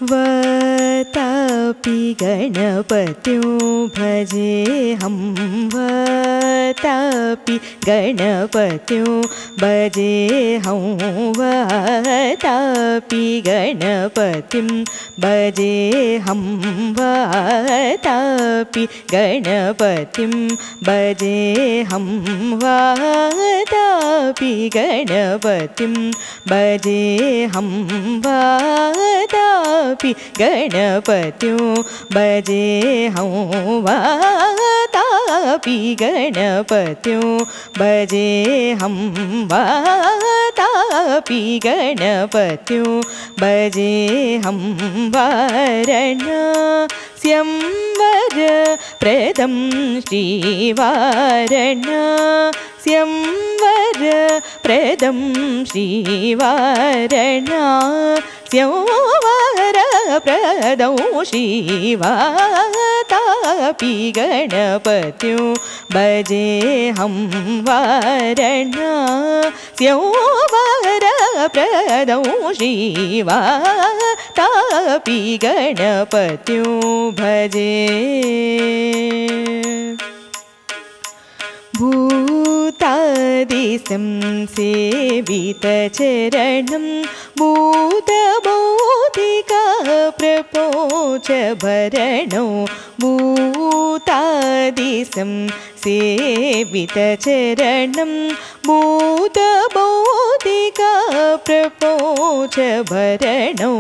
वतापि गणपत्यो भजेऽहं वतापि गणपत्यो भजेऽहं वतापि गणपतिं भजेऽहं वतापि गणपतिं भजेऽहं वतापि गणपतिं भजेऽहं वतापि गणपत्यो भजेऽहं वतापि गणपत्यो भजेऽहं वतापि गणपत्यो भजेऽहं वारणास्यं वरप्रदं श्रीवारणास्यं वरप्रदं श्रीवारणास्यं वरप्रदं श्रीवातापि गणपत्यो भजेऽहं वारणास्यं वरप्रदं श्रीवातापि गणपत्यो भजे। भूतादिसं सेवितचरणं भूतभौतिका प्रपोचभरणो भूतादिसं सेवितचरणं भूतभौतिका प्रपोचभरणो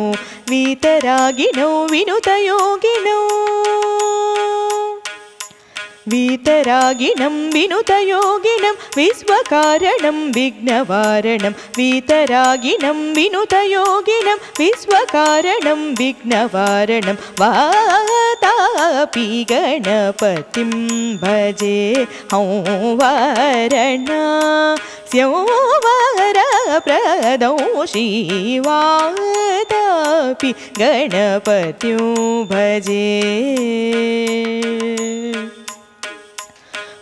वीतरागिणो विनुतयोगिनो वीतरागिणं विनुतयोगिनं विश्वकारणं विघ्नवारणं वीतरागिणं विनुतयोगिनं विश्वकारणं विघ्नवारणं वातापि गणपतिं भजेऽहं वारणास्यं वरप्रदं श्रीवातापि गणपत्यो भजे।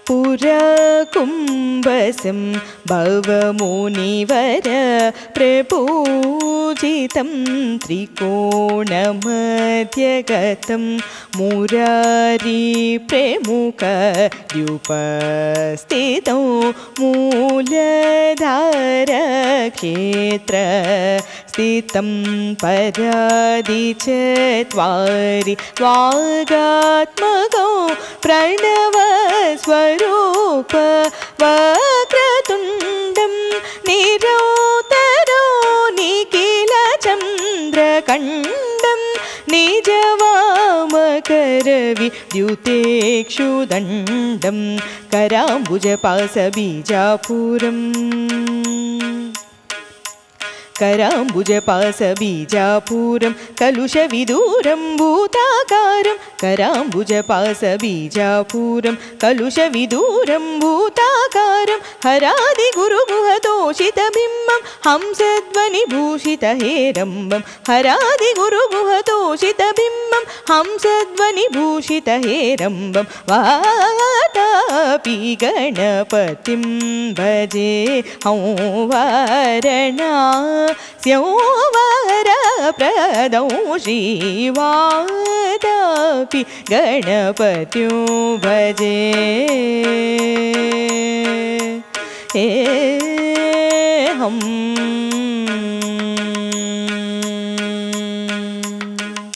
पुरकुम्भसं भवमुनिवर प्रपूजितं त्रिकोणमध्यगतं मुरारिप्रमुखद्युपस्थितौ मूलधारक्षेत्रस्थितं परादिचत्वारि वागात्मकौ प्रणवस्वरूप वक्रतुण्डं निरोतरो निखिलचन्द्रकण्डं निजवामकरविद्युतेक्षुदण्डं कराम्बुजपाशबीजापुरम् कराम्बुजपाशबीजापुरं कलुषविदूरं भूताकारं कराम्बुजपाशबीजापुरं कलुषविदूरं भूताकारं हरादिगुरुगुहतोषितबिम्बं हंसध्वनिभूषितहेरम्बं हरादिगुरुगुहतोषितबिम्बं हंसध्वनिभूषितहेरम्बं वातापि गणपतिं भजेऽहं वारणास्यं वरप्रदं श्रीवातापि गणपत्यो भजे। हम